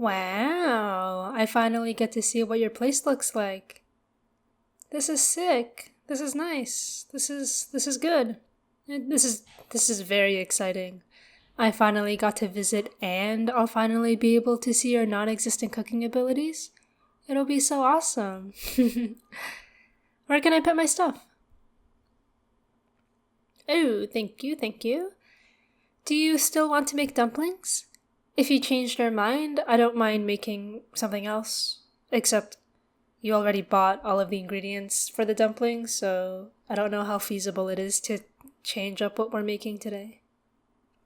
Wow, I finally get to see what your place looks like. This is sick. This is nice. This is good. This is very exciting. I finally got to visit and I'll finally be able to see your non-existent cooking abilities. It'll be so awesome. Where can I put my stuff? Oh, thank you, thank you. Do you still want to make dumplings? If you changed your mind, I don't mind making something else. Except you already bought all of the ingredients for the dumplings, so I don't know how feasible it is to change up what we're making today.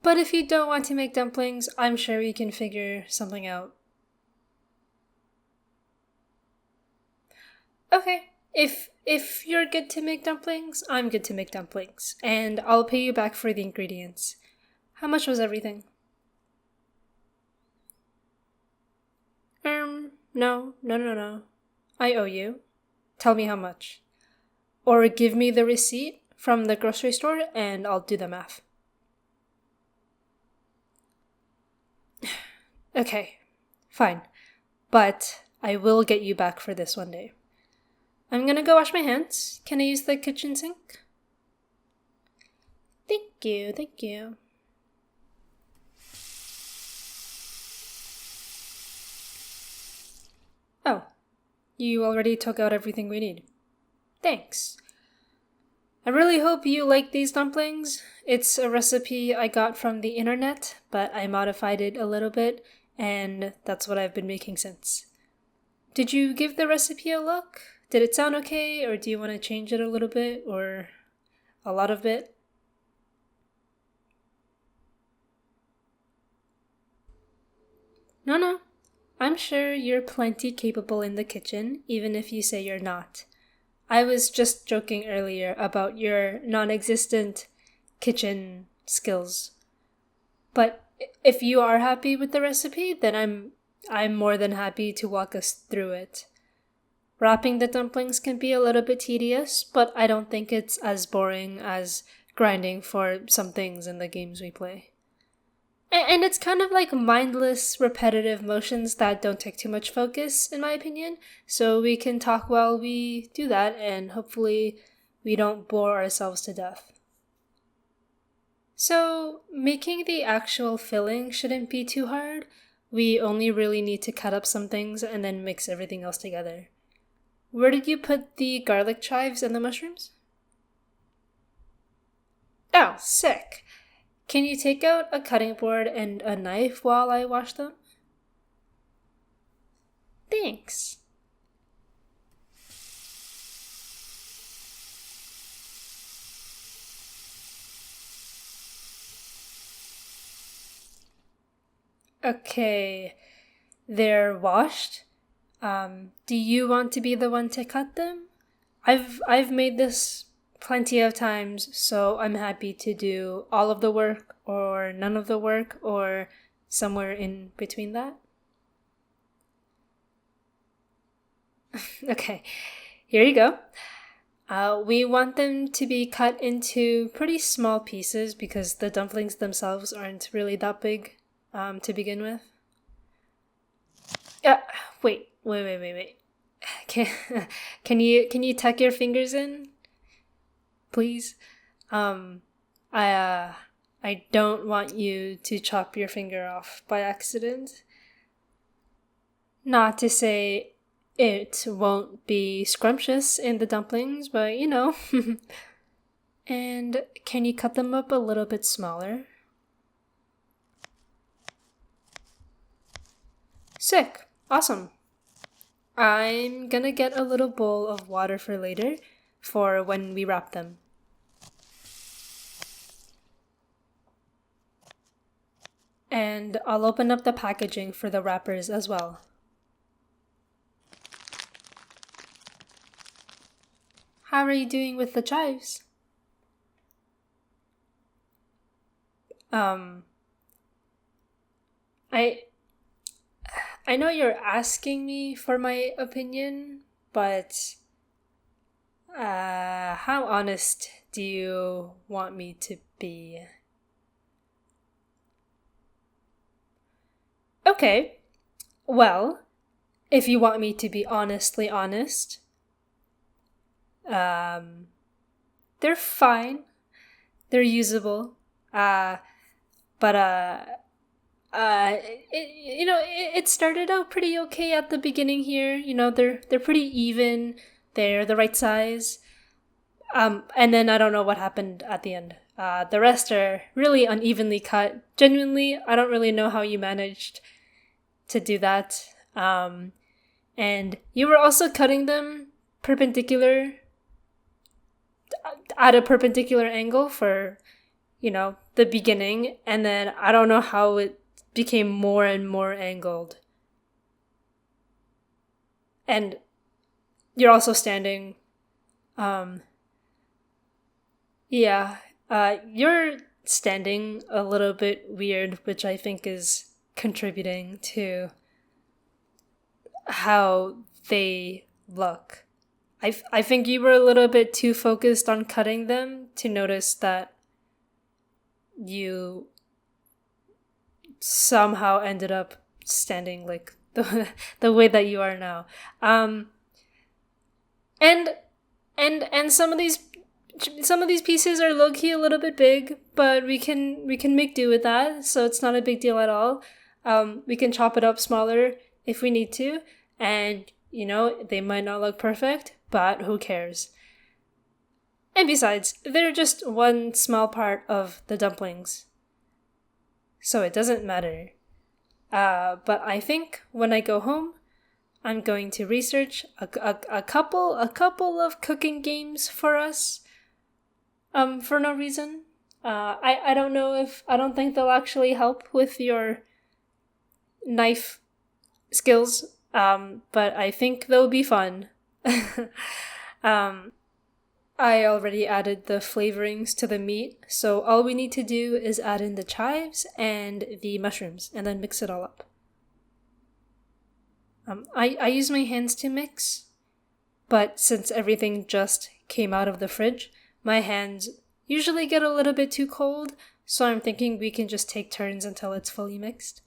But if you don't want to make dumplings, I'm sure we can figure something out. Okay, if you're good to make dumplings, I'm good to make dumplings, and I'll pay you back for the ingredients. How much was everything? No. I owe you. Tell me how much. Or give me the receipt from the grocery store and I'll do the math. Okay, fine. But I will get you back for this one day. I'm gonna go wash my hands. Can I use the kitchen sink? Thank you, thank you. Oh, you already took out everything we need. Thanks. I really hope you like these dumplings. It's a recipe I got from the internet, but I modified it a little bit, and that's what I've been making since. Did you give the recipe a look? Did it sound okay, or do you want to change it a little bit, or a lot of it? No. I'm sure you're plenty capable in the kitchen, even if you say you're not. I was just joking earlier about your non-existent kitchen skills. But if you are happy with the recipe, then I'm more than happy to walk us through it. Wrapping the dumplings can be a little bit tedious, but I don't think it's as boring as grinding for some things in the games we play. And it's kind of like mindless, repetitive motions that don't take too much focus, in my opinion. So we can talk while we do that, and hopefully we don't bore ourselves to death. So, making the actual filling shouldn't be too hard. We only really need to cut up some things and then mix everything else together. Where did you put the garlic chives and the mushrooms? Oh, sick. Can you take out a cutting board and a knife while I wash them? Thanks. Okay, they're washed. Do you want to be the one to cut them? I've made this plenty of times, so I'm happy to do all of the work or none of the work or somewhere in between that. Okay, here you go. We want them to be cut into pretty small pieces because the dumplings themselves aren't really that big to begin with. Uh, wait. Can, can you tuck your fingers in, please? Um, I don't want you to chop your finger off by accident. Not to say it won't be scrumptious in the dumplings, but you know. And can you cut them up a little bit smaller? Sick. Awesome. I'm gonna get a little bowl of water for later for when we wrap them. And I'll open up the packaging for the wrappers as well. How are you doing with the chives? Um, I I know you're asking me for my opinion, but how honest do you want me to be? Okay. Well, if you want me to be honestly honest, um, they're fine. They're usable. Uh, but it started out pretty okay at the beginning here. They're pretty even. They're the right size. And then I don't know what happened at the end. The rest are really unevenly cut. Genuinely, I don't really know how you managed to do that. And you were also cutting them perpendicular at a perpendicular angle for, the beginning. And then I don't know how it became more and more angled. And you're also standing. Yeah, you're standing a little bit weird, which I think is contributing to how they look. I think you were a little bit too focused on cutting them to notice that you somehow ended up standing like the way that you are now. And and some of these pieces are low key a little bit big, but we can make do with that. So it's not a big deal at all. We can chop it up smaller if we need to, and they might not look perfect, but who cares? And besides, they're just one small part of the dumplings, so it doesn't matter. But I think when I go home, I'm going to research a couple of cooking games for us. For no reason. I don't know if I don't think they'll actually help with your knife skills. But I think they'll be fun. I already added the flavorings to the meat, so all we need to do is add in the chives and the mushrooms, and then mix it all up. I use my hands to mix, but since everything just came out of the fridge, my hands usually get a little bit too cold, so I'm thinking we can just take turns until it's fully mixed.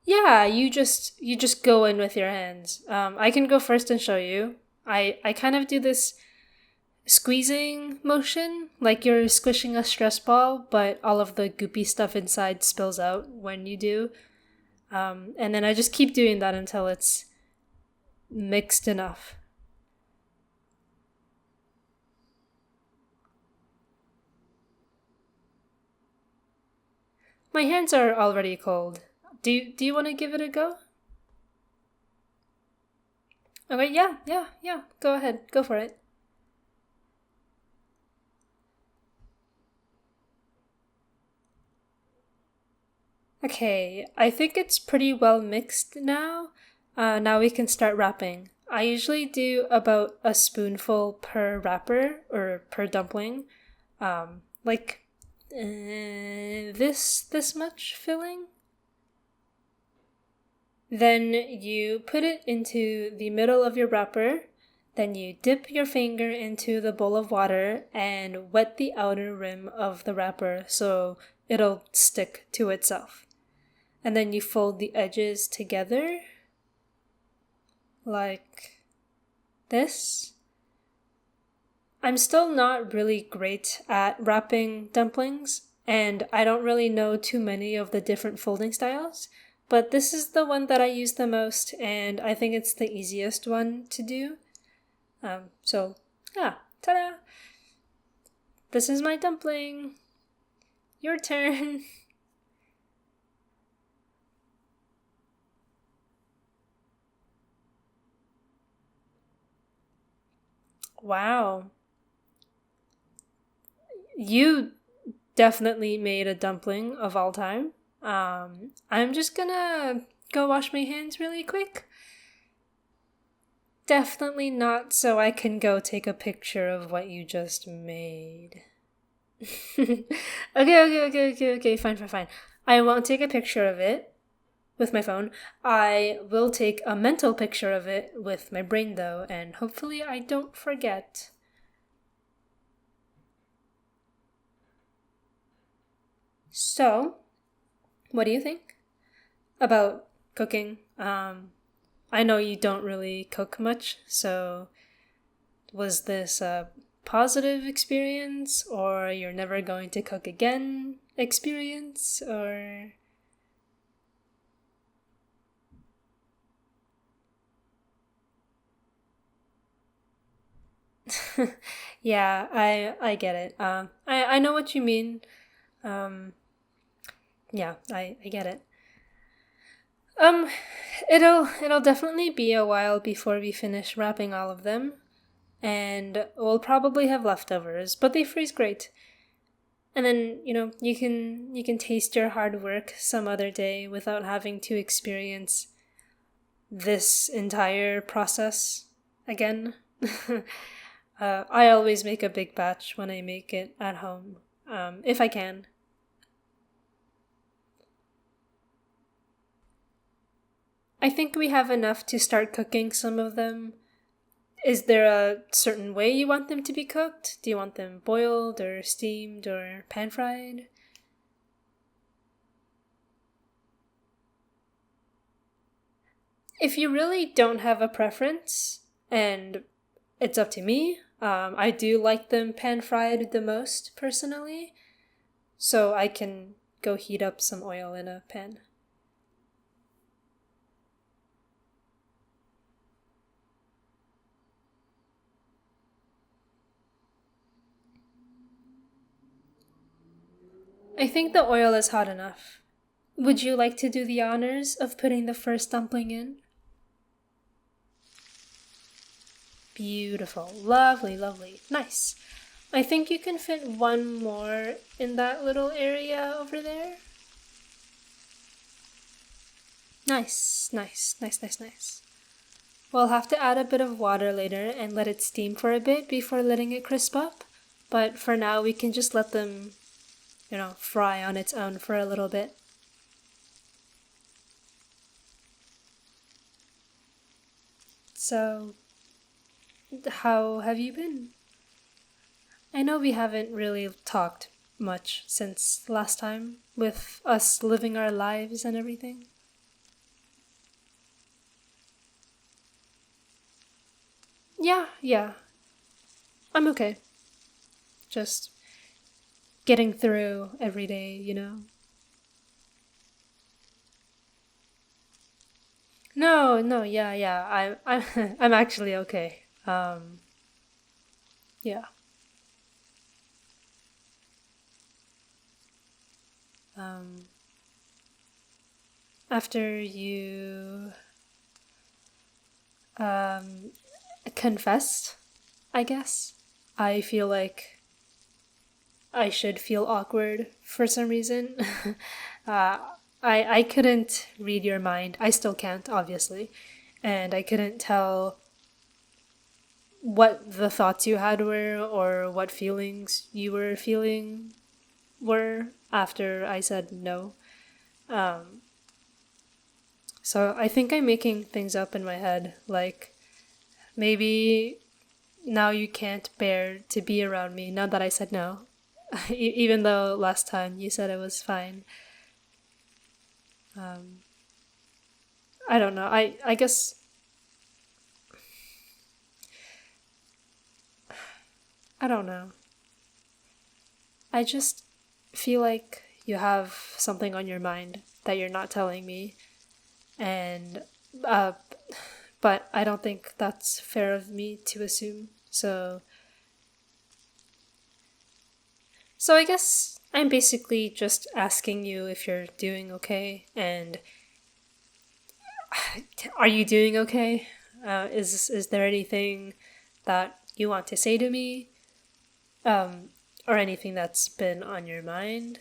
Yeah, you just go in with your hands. I can go first and show you. I kind of do this squeezing motion, like you're squishing a stress ball, but all of the goopy stuff inside spills out when you do. And then I just keep doing that until it's mixed enough. My hands are already cold. Do you want to give it a go? Okay, yeah. Go ahead. Go for it. Okay, I think it's pretty well mixed now. Now we can start wrapping. I usually do about a spoonful per wrapper or per dumpling. Like this much filling. Then you put it into the middle of your wrapper. Then you dip your finger into the bowl of water and wet the outer rim of the wrapper so it'll stick to itself. And then you fold the edges together like this. I'm still not really great at wrapping dumplings, and I don't really know too many of the different folding styles, but this is the one that I use the most, and I think it's the easiest one to do. So, yeah, ta-da! This is my dumpling. Your turn. Wow. You definitely made a dumpling of all time. I'm just gonna go wash my hands really quick. Definitely not so I can go take a picture of what you just made. Okay, fine. I won't take a picture of it with my phone. I will take a mental picture of it with my brain, though, and hopefully I don't forget. So, What do you think about cooking? I know you don't really cook much, so was this a positive experience or you're never going to cook again experience or yeah, I get it. I know what you mean. Um yeah, I get it. Um it'll definitely be a while before we finish wrapping all of them and we'll probably have leftovers, but they freeze great. And then, you can taste your hard work some other day without having to experience this entire process again. I always make a big batch when I make it at home, if I can. I think we have enough to start cooking some of them. Is there a certain way you want them to be cooked? Do you want them boiled or steamed or pan fried? If you really don't have a preference, and it's up to me, I do like them pan fried the most personally, so I can go heat up some oil in a pan. I think the oil is hot enough. Would you like to do the honors of putting the first dumpling in? Beautiful. Lovely, lovely. Nice. I think you can fit one more in that little area over there. Nice, nice, nice, nice, nice. We'll have to add a bit of water later and let it steam for a bit before letting it crisp up. But for now, we can just let them, fry on its own for a little bit. So, how have you been? I know we haven't really talked much since last time, with us living our lives and everything. Yeah, yeah, I'm okay. Just getting through every day. No, no, yeah, yeah. I'm actually okay. Yeah. Um, After you um confessed, I guess, I feel like I should feel awkward for some reason. uh, I couldn't read your mind. I still can't, obviously, and I couldn't tell what the thoughts you had were or what feelings you were feeling were after I said no. Um, so I think I'm making things up in my head. Like, maybe now you can't bear to be around me now that I said no. Even though last time you said it was fine. Um, I don't know. I guess I don't know. I just feel like you have something on your mind that you're not telling me, and uh, but I don't think that's fair of me to assume. So I guess I'm basically just asking you if you're doing okay, and are you doing okay? Is there anything that you want to say to me, um, or anything that's been on your mind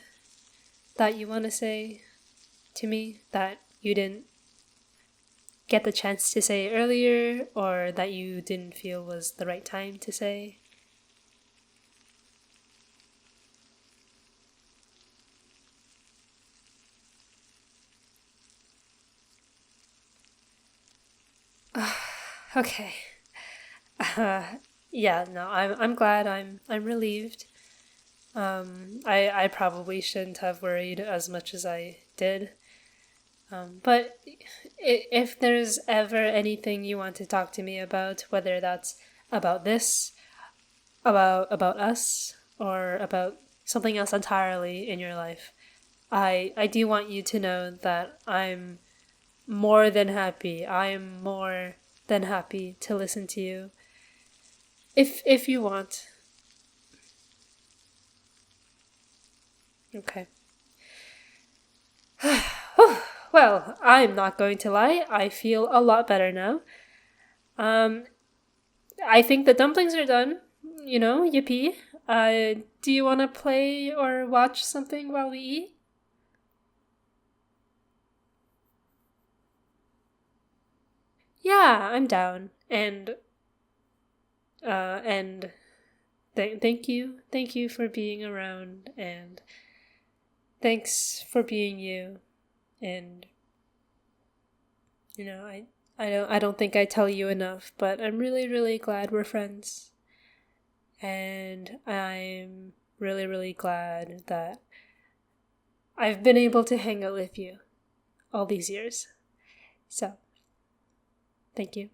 that you want to say to me that you didn't get the chance to say earlier, or that you didn't feel was the right time to say? Okay. Uh, yeah, no, I'm glad. I'm relieved. I probably shouldn't have worried as much as I did. But if there's ever anything you want to talk to me about, whether that's about this, about us, or about something else entirely in your life, I do want you to know that I'm more than happy. I am more than happy to listen to you. If you want. Okay. Well, I'm not going to lie. I feel a lot better now. I think the dumplings are done. Yippee. Do you want to play or watch something while we eat? Yeah, I'm down. And thank you for being around, and thanks for being you. And I don't think I tell you enough, but I'm really, really glad we're friends. And I'm really, really glad that I've been able to hang out with you all these years. So, thank you.